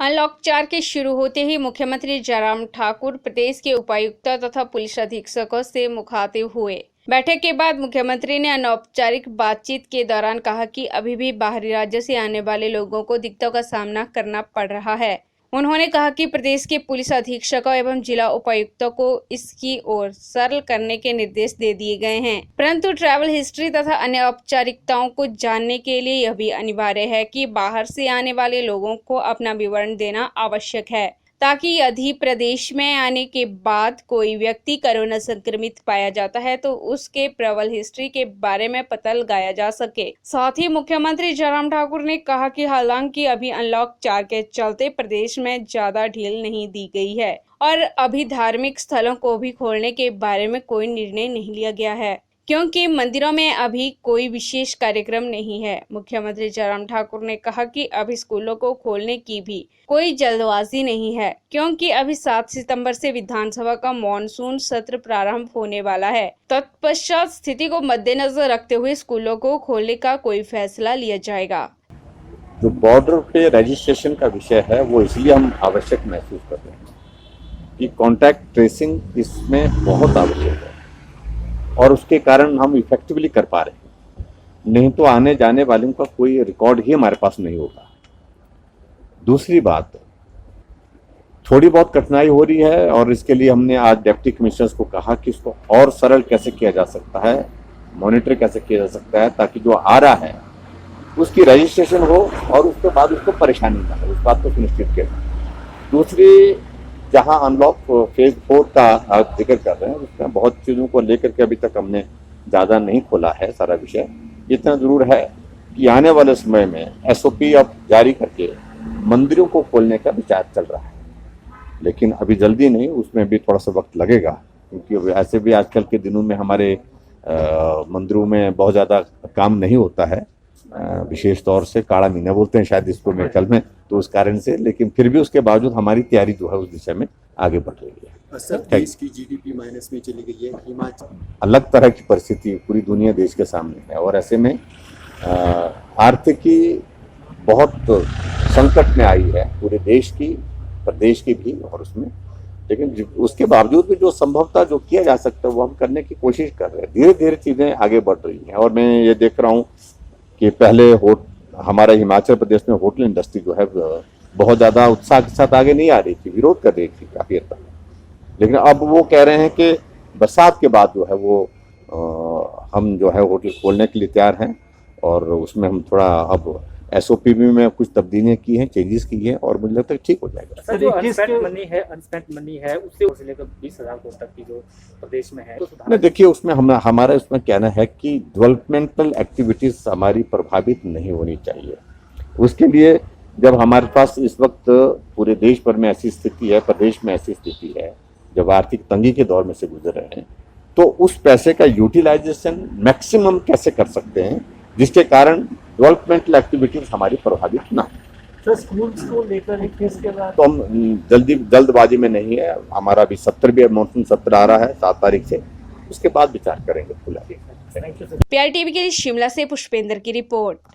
Unlock 4 के शुरू होते ही मुख्यमंत्री जयराम ठाकुर प्रदेश के उपायुक्त तथा पुलिस अधीक्षकों से मुखातिब हुए। बैठक के बाद मुख्यमंत्री ने अनौपचारिक बातचीत के दौरान कहा कि अभी भी बाहरी राज्यों से आने वाले लोगों को दिक्कतों का सामना करना पड़ रहा है। उन्होंने कहा कि प्रदेश के पुलिस अधीक्षकों एवं जिला उपायुक्तों को इसकी ओर सरल करने के निर्देश दे दिए गए हैं, परंतु ट्रैवल हिस्ट्री तथा अन्य औपचारिकताओं को जानने के लिए यह भी अनिवार्य है कि बाहर से आने वाले लोगों को अपना विवरण देना आवश्यक है, ताकि यदि प्रदेश में आने के बाद कोई व्यक्ति कोरोना संक्रमित पाया जाता है तो उसके ट्रैवल हिस्ट्री के बारे में पता लगाया जा सके। साथ ही मुख्यमंत्री जयराम ठाकुर ने कहा कि हालांकि अभी अनलॉक 4 के चलते प्रदेश में ज्यादा ढील नहीं दी गई है और अभी धार्मिक स्थलों को भी खोलने के बारे में कोई निर्णय नहीं लिया गया है, क्योंकि मंदिरों में अभी कोई विशेष कार्यक्रम नहीं है। मुख्यमंत्री जयराम ठाकुर ने कहा कि अभी स्कूलों को खोलने की भी कोई जल्दबाजी नहीं है, क्योंकि अभी 7 सितंबर से विधानसभा का मॉनसून सत्र प्रारंभ होने वाला है। तत्पश्चात स्थिति को मद्देनजर रखते हुए स्कूलों को खोलने का कोई फैसला लिया जाएगा। जो बॉर्डर पे रजिस्ट्रेशन का विषय है वो इसलिए हम आवश्यक महसूस कर रहे हैं कि कॉन्टैक्ट ट्रेसिंग इसमें बहुत आवश्यक है और उसके कारण हम इफेक्टिवली कर पा रहे हैं। नहीं तो आने जाने वालों का कोई रिकॉर्ड ही हमारे पास नहीं होगा। दूसरी बात, थोड़ी बहुत कठिनाई हो रही है और इसके लिए हमने आज डिप्टी कमिश्नर्स को कहा कि इसको और सरल कैसे किया जा सकता है, मॉनिटर कैसे किया जा सकता है, ताकि जो आ रहा है उसकी रजिस्ट्रेशन हो और उसके बाद उसको परेशानी ना हो, उस बात को सुनिश्चित किया। दूसरी, जहां अनलॉक फेज 4 का आप जिक्र कर रहे हैं उसमें बहुत चीज़ों को लेकर के अभी तक हमने ज़्यादा नहीं खोला है सारा विषय। इतना ज़रूर है कि आने वाले समय में SOP अब जारी करके मंदिरों को खोलने का विचार चल रहा है, लेकिन अभी जल्दी नहीं, उसमें भी थोड़ा सा वक्त लगेगा, क्योंकि ऐसे भी आजकल के दिनों में हमारे मंदिरों में बहुत ज़्यादा काम नहीं होता है, विशेष तौर से काड़ा महीना बोलते हैं शायद इसको मेकल में, तो उस कारण से। लेकिन फिर भी उसके बावजूद हमारी तैयारी जो है उस दिशा में आगे बढ़ रही है। सर, देश की GDP माइनस में चली गई है। हिमाचल अलग तरह की परिस्थिति पूरी दुनिया देश के सामने है और ऐसे में आर्थिकी बहुत संकट में आई है पूरे देश की, प्रदेश की भी, और उसमें लेकिन उसके बावजूद भी जो संभवतः जो किया जा सकता है वो हम करने की कोशिश कर रहे हैं। धीरे धीरे चीज़ें आगे बढ़ रही हैं और मैं ये देख रहा हूँ कि पहले हमारा हिमाचल प्रदेश में होटल इंडस्ट्री जो है बहुत ज़्यादा उत्साह के साथ आगे नहीं आ रही थी, विरोध कर रही थी काफ़ी हद तक, लेकिन अब वो कह रहे हैं कि बरसात के बाद जो है वो हम जो है होटल खोलने के लिए तैयार हैं और उसमें हम थोड़ा अब SOP में कुछ तब्दीलियाँ की हैं, चेंजेस की हैं और मुझे लगता है ठीक हो जाएगा। सर, जो अनस्पेंट मनी है उससे लेकर 20,000 करोड़ तक की जो प्रदेश में है, तो नहीं, देखिए उसमें हमारा इसमें कहना है कि डेवलपमेंटल एक्टिविटीज हमारी प्रभावित नहीं होनी चाहिए। उसके लिए जब हमारे पास इस वक्त पूरे देश भर में ऐसी स्थिति है, प्रदेश में ऐसी स्थिति है, जब आर्थिक तंगी के दौर में से गुजर रहे हैं, तो उस पैसे का यूटिलाइजेशन मैक्सिमम कैसे कर सकते हैं जिसके कारण डेवलपमेंटल एक्टिविटीज हमारी प्रभावित ना हो। स्कूल्स को लेकर इसके बाद तो हम जल्दबाजी में नहीं है, हमारा अभी 70 भी मॉनसून सत्र आ रहा है 7 तारीख से, उसके बाद विचार करेंगे खुला। PRTV के लिए शिमला से पुष्पेंद्र की रिपोर्ट।